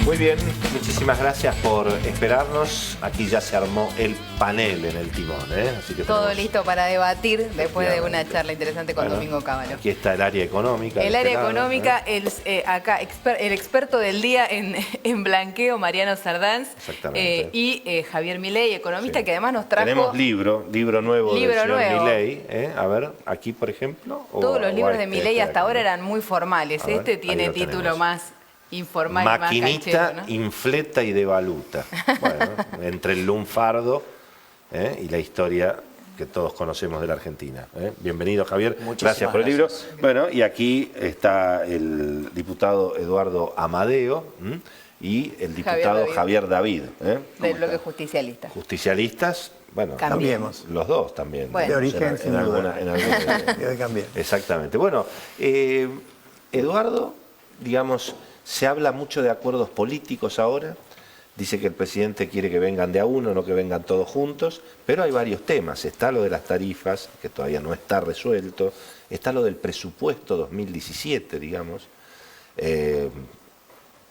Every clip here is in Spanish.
Muy bien, muchísimas gracias por esperarnos. Aquí ya se armó el panel en el timón, Así que todo listo para debatir después de una charla interesante con Domingo Cámara. Aquí está el área económica. El área económica, acá el experto del día en blanqueo, Mariano Sardanz. Exactamente. Y Javier Milei, economista, que además nos trajo... Tenemos libro nuevo del señor Milei. A ver, aquí por ejemplo. Todos los libros de Milei hasta ahora eran muy formales. Ver, este tiene título más informal, Maquinita, más canchero, ¿no? infleta y devaluta. Bueno, entre el lunfardo y la historia que todos conocemos de la Argentina. Bienvenido, Javier. Gracias por el libro. Bueno, y aquí está el diputado Eduardo Amadeo y el diputado Javier David. Del bloque justicialista. Justicialistas, bueno, Cambiemos. Los dos también. Bueno. De origen, sin duda. Cambiar. Exactamente. Bueno, Eduardo, digamos, se habla mucho de acuerdos políticos ahora. Dice que el presidente quiere que vengan de a uno, no que vengan todos juntos, pero hay varios temas. Está lo de las tarifas, que todavía no está resuelto. Está lo del presupuesto 2017, digamos.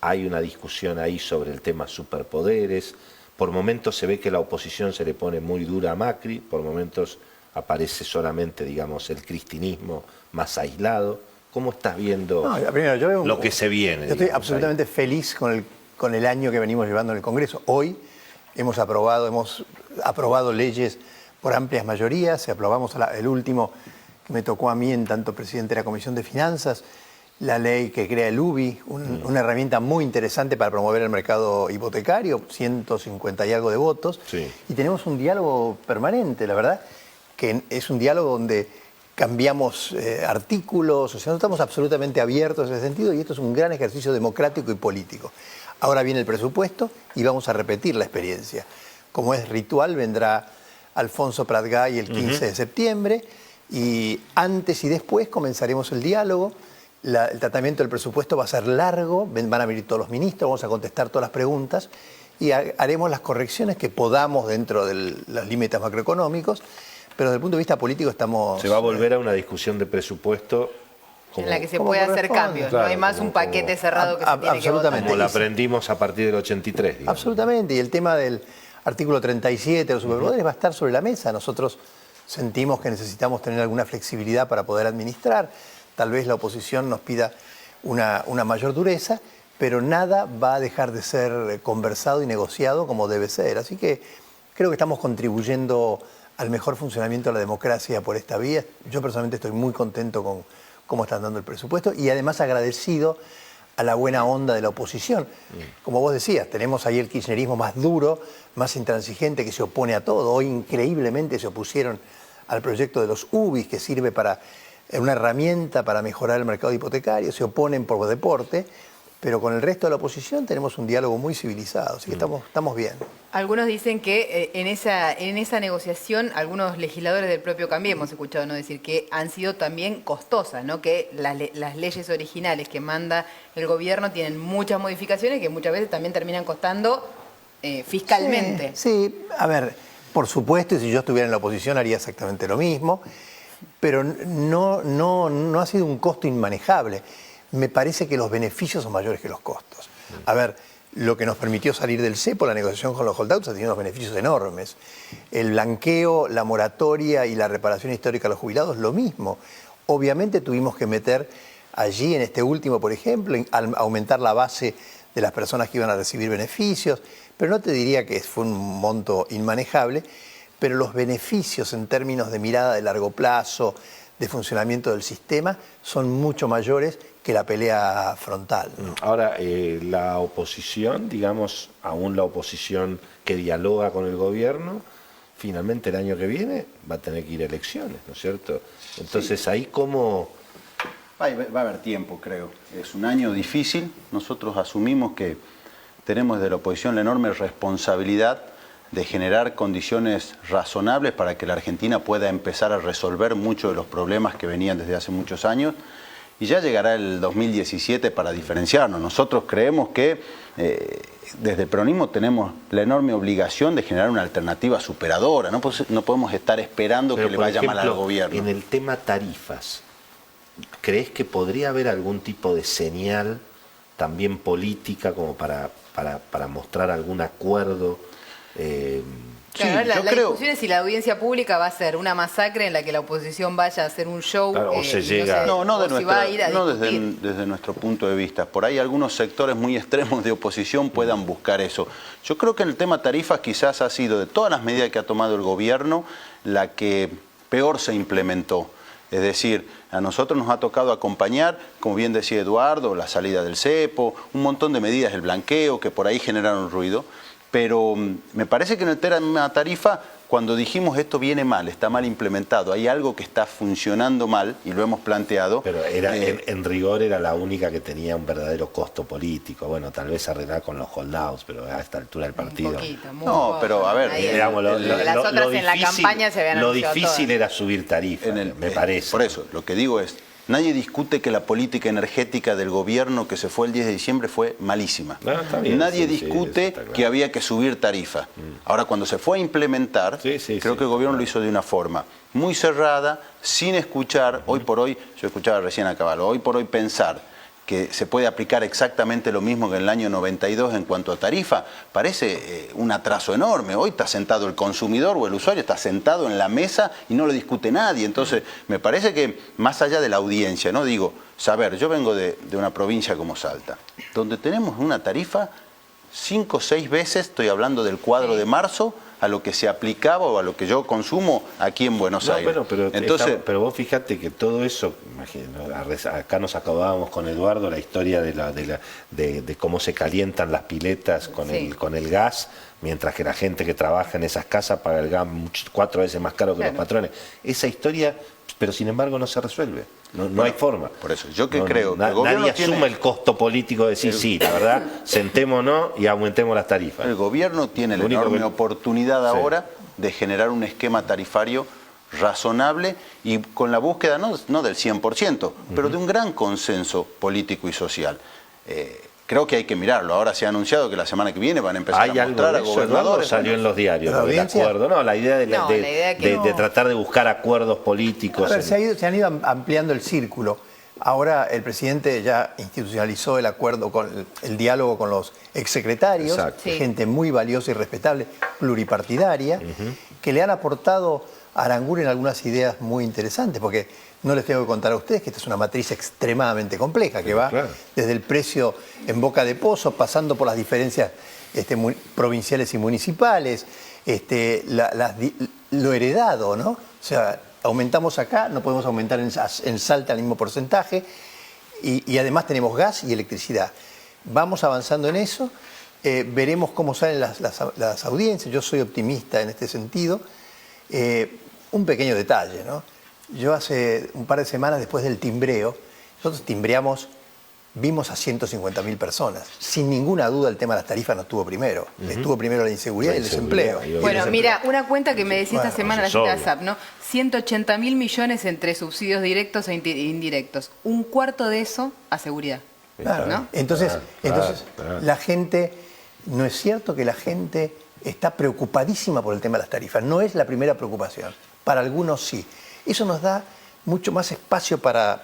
Hay una discusión ahí sobre el tema superpoderes. Por momentos se ve que la oposición se le pone muy dura a Macri, por momentos aparece solamente, digamos, el cristinismo más aislado. ¿Cómo estás viendo primero, yo veo lo que se viene? Yo estoy absolutamente feliz con el año que venimos llevando en el Congreso. Hoy hemos aprobado leyes por amplias mayorías. Aprobamos el último que me tocó a mí en tanto presidente de la Comisión de Finanzas, la ley que crea el UBI, una herramienta muy interesante para promover el mercado hipotecario, 150 y algo de votos. Sí. Y tenemos un diálogo permanente, la verdad, que es un diálogo donde cambiamos artículos, o sea, no estamos absolutamente abiertos en ese sentido y esto es un gran ejercicio democrático y político. Ahora viene el presupuesto y vamos a repetir la experiencia. Como es ritual, vendrá Alfonso Pratgay el 15 de septiembre y antes y después comenzaremos el diálogo. El tratamiento del presupuesto va a ser largo, van a venir todos los ministros, vamos a contestar todas las preguntas y haremos las correcciones que podamos dentro de los límites macroeconómicos. Pero desde el punto de vista político estamos... Se va a volver a una discusión de presupuesto en la que se puede hacer cambios, claro, no hay más un paquete cerrado que se tiene que votar. Como lo aprendimos a partir del 83. Digamos. Absolutamente, y el tema del artículo 37 de los superpoderes va a estar sobre la mesa. Nosotros sentimos que necesitamos tener alguna flexibilidad para poder administrar. Tal vez la oposición nos pida una mayor dureza, pero nada va a dejar de ser conversado y negociado como debe ser. Así que creo que estamos contribuyendo al mejor funcionamiento de la democracia por esta vía. Yo personalmente estoy muy contento con cómo están dando el presupuesto y además agradecido a la buena onda de la oposición. Como vos decías, tenemos ahí el kirchnerismo más duro, más intransigente, que se opone a todo. Hoy increíblemente se opusieron al proyecto de los UBIs, que sirve para una herramienta para mejorar el mercado hipotecario, se oponen por deporte, pero con el resto de la oposición tenemos un diálogo muy civilizado, así que estamos bien. Algunos dicen que en esa negociación, algunos legisladores del propio Cambiemos, hemos escuchado no decir que han sido también costosas, ¿no? Que las leyes originales que manda el gobierno tienen muchas modificaciones que muchas veces también terminan costando fiscalmente. Sí, a ver, por supuesto, y si yo estuviera en la oposición haría exactamente lo mismo, pero no ha sido un costo inmanejable. Me parece que los beneficios son mayores que los costos. A ver, lo que nos permitió salir del cepo, la negociación con los holdouts, ha tenido unos beneficios enormes. El blanqueo, la moratoria y la reparación histórica a los jubilados, lo mismo. Obviamente tuvimos que meter allí, en este último, por ejemplo, aumentar la base de las personas que iban a recibir beneficios, pero no te diría que fue un monto inmanejable, pero los beneficios en términos de mirada de largo plazo, de funcionamiento del sistema, son mucho mayores que la pelea frontal, ¿no? Ahora, la oposición, digamos, aún la oposición que dialoga con el gobierno, finalmente el año que viene va a tener que ir a elecciones, ¿no es cierto? Entonces, sí. Ahí cómo... Va a haber tiempo, creo. Es un año difícil. Nosotros asumimos que tenemos de la oposición la enorme responsabilidad de generar condiciones razonables para que la Argentina pueda empezar a resolver muchos de los problemas que venían desde hace muchos años. Y ya llegará el 2017 para diferenciarnos. Nosotros creemos que desde el peronismo tenemos la enorme obligación de generar una alternativa superadora. No podemos estar esperando que le vaya mal al gobierno. En el tema tarifas, ¿crees que podría haber algún tipo de señal también política como para mostrar algún acuerdo? Claro, Sí, la yo creo- discusión es si la audiencia pública va a ser una masacre en la que la oposición vaya a hacer un show. Claro, o se y llega- No, no, o si va a ir a desde discutir. nuestro punto de vista. Por ahí algunos sectores muy extremos de oposición puedan buscar eso. Yo creo que en el tema tarifas quizás ha sido, de todas las medidas que ha tomado el gobierno, la que peor se implementó. Es decir, a nosotros nos ha tocado acompañar, como bien decía Eduardo, la salida del cepo, un montón de medidas, el blanqueo, que por ahí generaron ruido. Pero me parece que en el tema tarifa, cuando dijimos esto viene mal, está mal implementado, hay algo que está funcionando mal y lo hemos planteado. Pero era, en rigor era la única que tenía un verdadero costo político. Bueno, tal vez arreglar con los holdouts, pero a esta altura del partido. Un poquito, muy No, poco. pero a ver, Ahí Digamos, las otras en la campaña se habían Lo anunciado difícil todas. era subir tarifas, me parece. Por eso, lo que digo es, nadie discute que la política energética del gobierno que se fue el 10 de diciembre fue malísima. No, está bien, Nadie sí, sí, discute eso está claro. que había que subir tarifa. Ahora, cuando se fue a implementar, Sí, sí, creo sí, que el gobierno claro. lo hizo de una forma muy cerrada, sin escuchar, hoy por hoy, yo escuchaba recién a Caballo, hoy por hoy pensar que se puede aplicar exactamente lo mismo que en el año 92 en cuanto a tarifa, parece un atraso enorme. Hoy está sentado el consumidor o el usuario, está sentado en la mesa y no lo discute nadie. Entonces, me parece que más allá de la audiencia, ¿no? Digo, saber, yo vengo de una provincia como Salta, donde tenemos una tarifa 5 o 6 veces, estoy hablando del cuadro de marzo, a lo que se aplicaba o a lo que yo consumo aquí en Buenos No, Aires. bueno, pero, Entonces, pero vos fíjate que todo eso, acá nos acabábamos con Eduardo la historia de cómo se calientan las piletas Sí. con el gas, mientras que la gente que trabaja en esas casas paga el gas 4 veces más caro que Claro. los patrones. Esa historia, pero sin embargo no se resuelve. No hay forma. por eso, yo que creo que el gobierno nadie tiene- asume el costo político de decir, sí, la verdad, sentémonos y aumentemos las tarifas. el gobierno tiene la Lo único enorme que- oportunidad Sí. ahora de generar un esquema tarifario razonable y con la búsqueda no del 100%, pero de un gran consenso político y social. Creo que hay que mirarlo. Ahora se ha anunciado que la semana que viene van a empezar ¿Hay a algo mostrar de a eso, Eduardo, o gobernadores. salió en los diarios? ¿La Lo del audiencia? acuerdo. No, la idea No, la idea que de no. tratar de buscar acuerdos políticos. A ver, se han ido ampliando el círculo. Ahora el presidente ya institucionalizó el acuerdo con el diálogo con los exsecretarios, Exacto. Sí. gente muy valiosa y respetable, pluripartidaria, que le han aportado a Aranguren algunas ideas muy interesantes, porque no les tengo que contar a ustedes que esta es una matriz extremadamente compleja, que va claro. desde el precio en boca de pozo, pasando por las diferencias provinciales y municipales, lo heredado, ¿no? O sea, aumentamos acá, no podemos aumentar en Salta el mismo porcentaje, y además tenemos gas y electricidad. Vamos avanzando en eso, veremos cómo salen las audiencias, yo soy optimista en este sentido. Un pequeño detalle, ¿no? Yo hace un par de semanas después del timbreo, nosotros timbreamos, vimos a 150.000 personas. Sin ninguna duda el tema de las tarifas no estuvo primero. Estuvo primero la inseguridad y el desempleo. Bueno, mira, una cuenta que me decía esta semana la eso es gente de obvio. ASAP, ¿no? 180.000 millones entre subsidios directos e indirectos. Un cuarto de eso a seguridad. Claro, ¿no? Entonces, Claro. la gente, no es cierto que la gente está preocupadísima por el tema de las tarifas. No es la primera preocupación. Para algunos sí. Eso nos da mucho más espacio para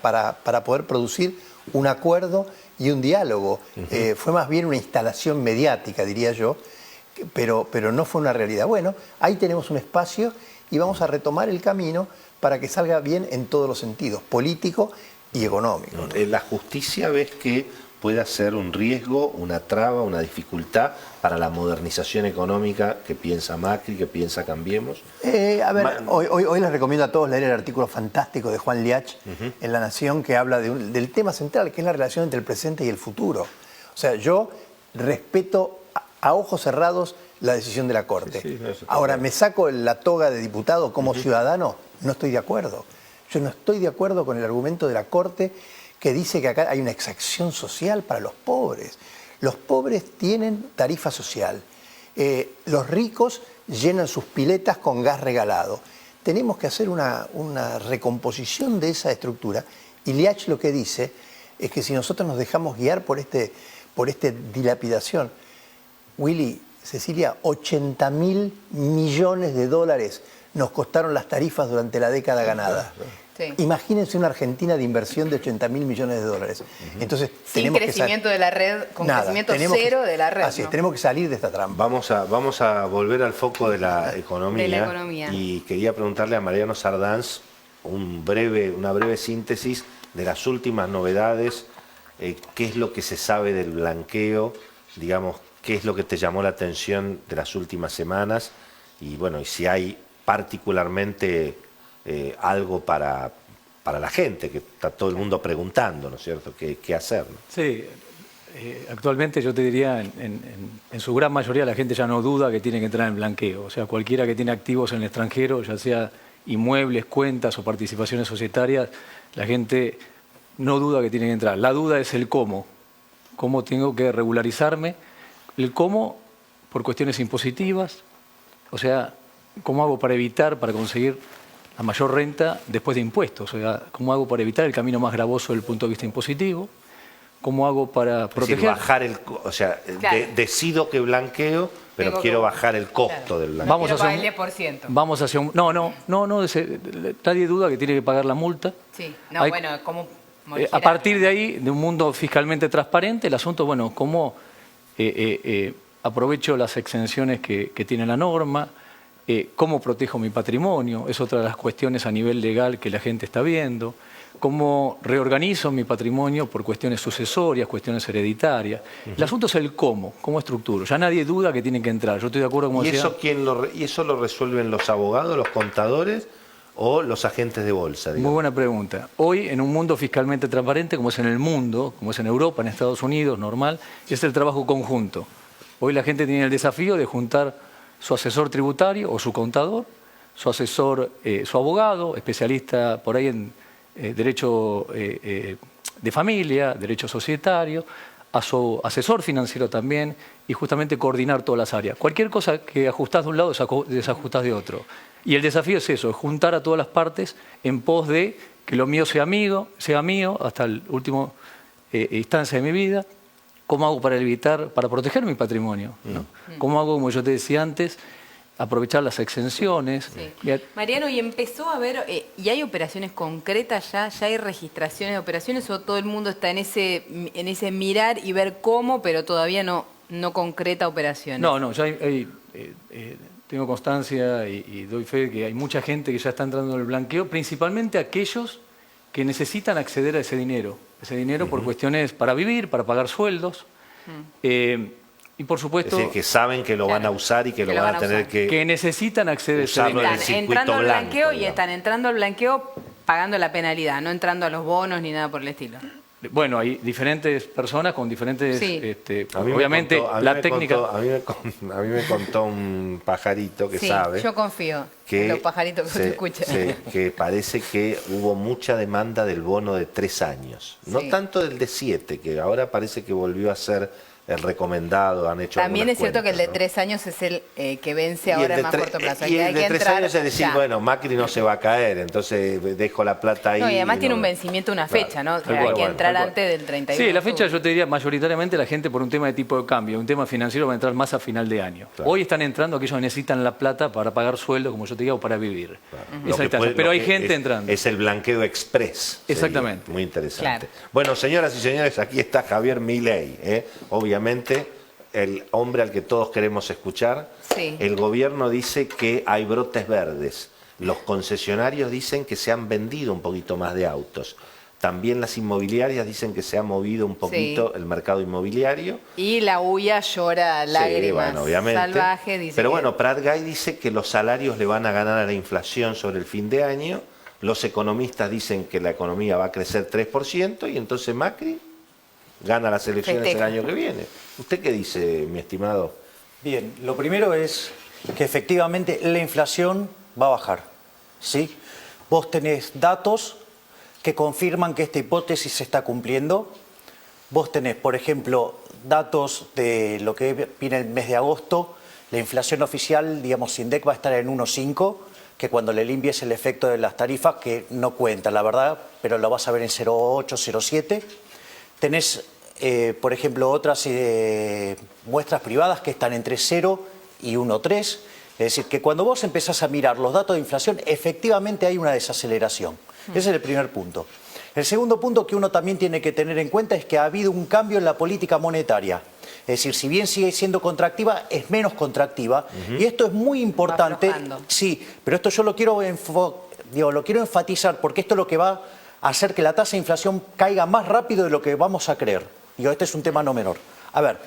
poder producir un acuerdo y un diálogo. Fue más bien una instalación mediática, diría yo, pero no fue una realidad. Bueno, ahí tenemos un espacio y vamos a retomar el camino para que salga bien en todos los sentidos, político y económico. ¿La justicia ves que puede ser un riesgo, una traba, una dificultad para la modernización económica que piensa Macri, que piensa Cambiemos? A ver, hoy les recomiendo a todos leer el artículo fantástico de Juan Liach en La Nación, que habla del tema central, que es la relación entre el presente y el futuro. O sea, yo respeto a ojos cerrados la decisión de la Corte. Sí, no, eso está Ahora, claro. me saco la toga de diputado como ciudadano, no estoy de acuerdo. Yo no estoy de acuerdo con el argumento de la Corte que dice que acá hay una exacción social para los pobres. Los pobres tienen tarifa social. Los ricos llenan sus piletas con gas regalado. Tenemos que hacer una recomposición de esa estructura. Y Liach lo que dice es que si nosotros nos dejamos guiar por esta dilapidación, Willy, Cecilia, 80.000 millones de dólares nos costaron las tarifas durante la década ganada. Sí. Imagínense una Argentina de inversión de 80.000 millones de dólares. Entonces, sin crecimiento de la red, con crecimiento cero de la red. Así es, tenemos que salir de esta trampa. Vamos a volver al foco de la economía. Y quería preguntarle a Mariano Sardanz una breve síntesis de las últimas novedades, qué es lo que se sabe del blanqueo, digamos, qué es lo que te llamó la atención de las últimas semanas y bueno, y si hay particularmente algo para la gente, que está todo el mundo preguntando, ¿no es cierto?, qué hacer, ¿no? Sí, actualmente yo te diría, en su gran mayoría la gente ya no duda que tiene que entrar en blanqueo. O sea, cualquiera que tiene activos en el extranjero, ya sea inmuebles, cuentas o participaciones societarias, la gente no duda que tiene que entrar. La duda es el cómo. ¿Cómo tengo que regularizarme? El cómo por cuestiones impositivas, o sea, ¿cómo hago para conseguir la mayor renta después de impuestos? O sea, ¿cómo hago para evitar el camino más gravoso desde el punto de vista impositivo? ¿Cómo hago para proteger? Es decir, bajar o sea, claro. Decido que blanqueo, pero quiero bajar el costo claro. del blanqueo. Vamos a el 10%. Vamos hacia un... No, nadie duda que tiene que pagar la multa. Sí, no, bueno, ¿cómo a partir de ahí, de un mundo fiscalmente transparente, el asunto, bueno, ¿cómo aprovecho las exenciones que tiene la norma? ¿Cómo protejo mi patrimonio? Es otra de las cuestiones a nivel legal que la gente está viendo. ¿Cómo reorganizo mi patrimonio por cuestiones sucesorias, cuestiones hereditarias? El asunto es el cómo estructuro. Ya nadie duda que tienen que entrar. Yo estoy de acuerdo con ¿Y eso lo resuelven los abogados, los contadores o los agentes de bolsa? Digamos? Muy buena pregunta. Hoy, en un mundo fiscalmente transparente, como es en el mundo, como es en Europa, en Estados Unidos, normal, es el trabajo conjunto. Hoy la gente tiene el desafío de juntar su asesor tributario o su contador, su asesor, su abogado, especialista por ahí en derecho de familia, derecho societario, a su asesor financiero también y justamente coordinar todas las áreas. Cualquier cosa que ajustás de un lado, desajustás de otro. Y el desafío es eso, es juntar a todas las partes en pos de que lo mío sea mío hasta la última instancia de mi vida. ¿Cómo hago para proteger mi patrimonio? ¿No? ¿Cómo hago, como yo te decía antes, aprovechar las exenciones? Sí. Mariano, ¿y empezó a haber, y hay operaciones concretas ya hay registraciones de operaciones o todo el mundo está en ese mirar y ver cómo, pero todavía no concreta operaciones? No, ya tengo constancia y doy fe de que hay mucha gente que ya está entrando en el blanqueo, principalmente aquellos que necesitan acceder a ese dinero por cuestiones para vivir, para pagar sueldos. Y por supuesto... Es decir, que saben que lo van a usar y que lo van a tener que necesitan acceder a ese dinero. Están entrando al blanqueo y están entrando al blanqueo pagando la penalidad, no entrando a los bonos ni nada por el estilo. Bueno, hay diferentes personas con diferentes... Sí. Obviamente, la técnica... A mí me contó un pajarito que sabe... Yo confío en los pajaritos que se escuchan. Que parece que hubo mucha demanda del bono de 3 años. No tanto del de 7, que ahora parece que volvió a ser el recomendado, han hecho también es cierto que el de 3 años es el que vence ahora en más corto plazo. Y el de 3 años es decir, bueno, Macri no se va a caer, entonces dejo la plata ahí. No, y además tiene un vencimiento, una fecha, ¿no? Hay que entrar antes del 31. Sí, la fecha yo te diría, mayoritariamente la gente por un tema de tipo de cambio, un tema financiero va a entrar más a final de año. Claro. Hoy están entrando aquellos que necesitan la plata para pagar sueldo, como yo te digo, o para vivir. Claro. Pero hay gente entrando. Es el blanqueo express. Exactamente. Sería. Muy interesante. Claro. Bueno, señoras y señores, aquí está Javier Milei, obviamente el hombre al que todos queremos escuchar. Sí. El gobierno dice que hay brotes verdes. Los concesionarios dicen que se han vendido un poquito más de autos. También las inmobiliarias dicen que se ha movido un poquito el mercado inmobiliario. Y la UIA llora lágrimas salvajes. Dice pero bueno, Prat Gay dice que los salarios le van a ganar a la inflación sobre el fin de año. Los economistas dicen que la economía va a crecer 3% y entonces Macri gana las elecciones el año que viene. ¿Usted qué dice, mi estimado? Bien, lo primero es que efectivamente la inflación va a bajar, ¿sí? Vos tenés datos que confirman que esta hipótesis se está cumpliendo. Vos tenés, por ejemplo, datos de lo que viene el mes de agosto. La inflación oficial, digamos, INDEC va a estar en 1,5, que cuando le limpies el efecto de las tarifas, que no cuenta, la verdad, pero lo vas a ver en 0,8, 0,7. Tenés, por ejemplo, otras muestras privadas que están entre 0 y 1,3. Es decir, que cuando vos empezás a mirar los datos de inflación, efectivamente hay una desaceleración. Ese es el primer punto. El segundo punto que uno también tiene que tener en cuenta es que ha habido un cambio en la política monetaria. Es decir, si bien sigue siendo contractiva, es menos contractiva. Y esto es muy importante. Aflojando. Sí, pero esto yo lo quiero enfatizar porque esto es lo que va a hacer que la tasa de inflación caiga más rápido de lo que vamos a creer. Digo, este es un tema no menor. A ver,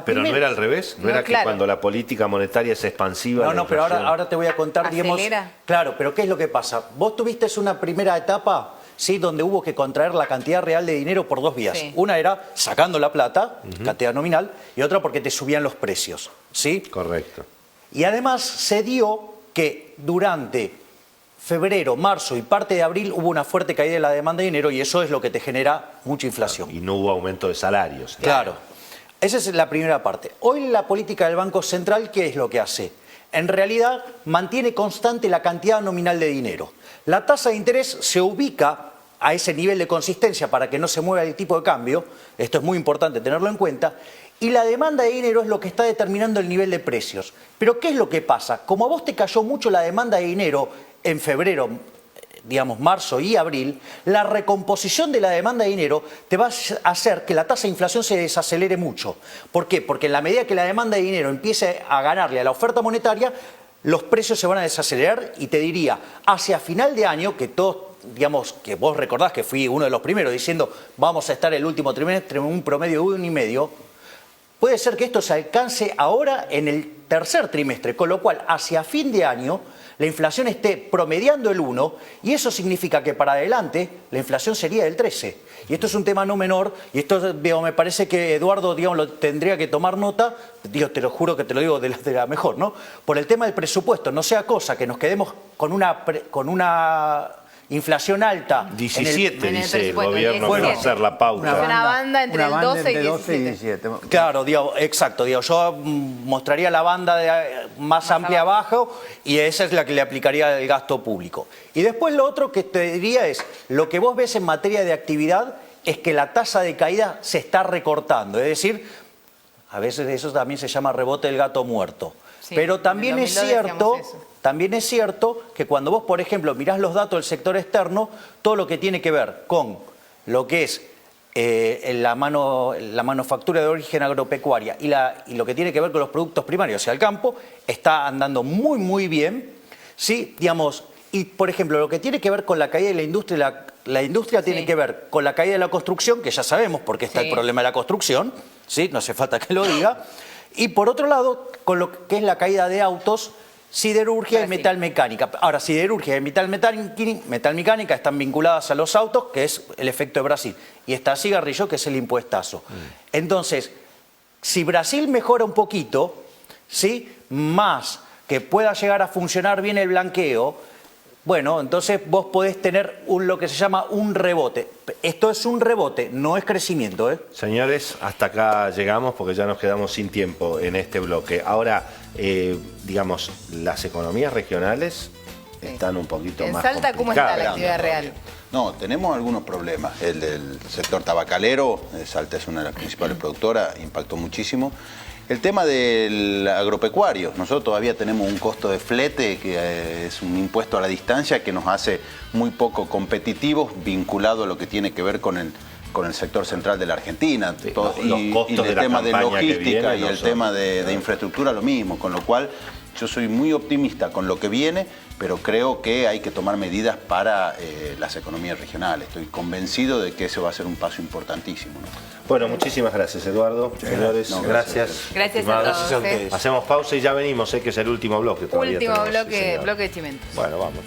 Pero no era al revés, no era que claro. cuando la política monetaria es expansiva. No, pero ahora te voy a contar, digamos. ¿Acelera? Claro, pero ¿qué es lo que pasa? Vos tuviste una primera etapa, ¿sí?, donde hubo que contraer la cantidad real de dinero por dos vías. Sí. Una era sacando la plata, cantidad nominal, y otra porque te subían los precios, ¿sí? Correcto. Y además se dio que durante febrero, marzo y parte de abril hubo una fuerte caída de la demanda de dinero y eso es lo que te genera mucha inflación. Y no hubo aumento de salarios. Claro. Esa es la primera parte. Hoy la política del Banco Central, ¿qué es lo que hace? En realidad mantiene constante la cantidad nominal de dinero. La tasa de interés se ubica a ese nivel de consistencia para que no se mueva el tipo de cambio, esto es muy importante tenerlo en cuenta, y la demanda de dinero es lo que está determinando el nivel de precios. Pero ¿qué es lo que pasa? Como a vos te cayó mucho la demanda de dinero en febrero, digamos marzo y abril, la recomposición de la demanda de dinero te va a hacer que la tasa de inflación se desacelere mucho. ¿Por qué? Porque en la medida que la demanda de dinero empiece a ganarle a la oferta monetaria, los precios se van a desacelerar y te diría, hacia final de año, que todos, digamos, que vos recordás que fui uno de los primeros diciendo vamos a estar el último trimestre en un promedio de 1,5, puede ser que esto se alcance ahora en el tercer trimestre, con lo cual hacia fin de año la inflación esté promediando el 1 y eso significa que para adelante la inflación sería del 13. Y esto es un tema no menor y esto, digo, me parece que Eduardo, digamos, lo tendría que tomar nota, digo, te lo juro que te lo digo de la mejor, ¿no? Por el tema del presupuesto, no sea cosa que nos quedemos con una inflación alta. 17 en el dice el presupuesto, gobierno que va a 17. hacer la pauta. Una banda entre el 12 y 17. Claro, digo, exacto. Digo, yo mostraría la banda más amplia abajo y esa es la que le aplicaría el gasto público. Y después lo otro que te diría es, lo que vos ves en materia de actividad es que la tasa de caída se está recortando. Es decir, a veces eso también se llama rebote del gato muerto. Sí, pero también en es 2002 cierto... decíamos eso. También es cierto que cuando vos, por ejemplo, mirás los datos del sector externo, todo lo que tiene que ver con lo que es la manufactura de origen agropecuaria y lo que tiene que ver con los productos primarios, o sea, el campo, está andando muy, muy bien, ¿sí? Digamos, y, por ejemplo, lo que tiene que ver con la caída de la industria, la industria tiene que ver con la caída de la construcción, que ya sabemos por qué está el problema de la construcción, ¿sí? No hace falta que lo diga, y por otro lado, con lo que es la caída de autos, siderurgia y metal mecánica. Ahora, siderurgia y metal mecánica están vinculadas a los autos, que es el efecto de Brasil. Y está cigarrillo, que es el impuestazo. Entonces, si Brasil mejora un poquito, ¿sí?, más que pueda llegar a funcionar bien el blanqueo, bueno, entonces vos podés tener lo que se llama un rebote. Esto es un rebote, no es crecimiento, ¿eh? Señores, hasta acá llegamos porque ya nos quedamos sin tiempo en este bloque. Ahora, digamos, las economías regionales están un poquito En más Salta, ¿cómo está la complicadas. actividad real? No, tenemos algunos problemas. El del sector tabacalero, Salta es una de las principales productoras, impactó muchísimo. El tema del agropecuario, nosotros todavía tenemos un costo de flete que es un impuesto a la distancia que nos hace muy poco competitivos vinculado a lo que tiene que ver con el sector central de la Argentina. Sí, y los costos el de la tema de campaña que logística viene y no el son- tema de infraestructura lo mismo, con lo cual yo soy muy optimista con lo que viene, pero creo que hay que tomar medidas para las economías regionales. Estoy convencido de que ese va a ser un paso importantísimo, ¿no? Bueno, muchísimas gracias, Eduardo. Señores, No, gracias. Gracias a Estimados. todos. ustedes. Hacemos pausa y ya venimos, que es el último bloque. todavía Último tenemos, sí, bloque, señor. bloque de Chimentos. Bueno, vamos.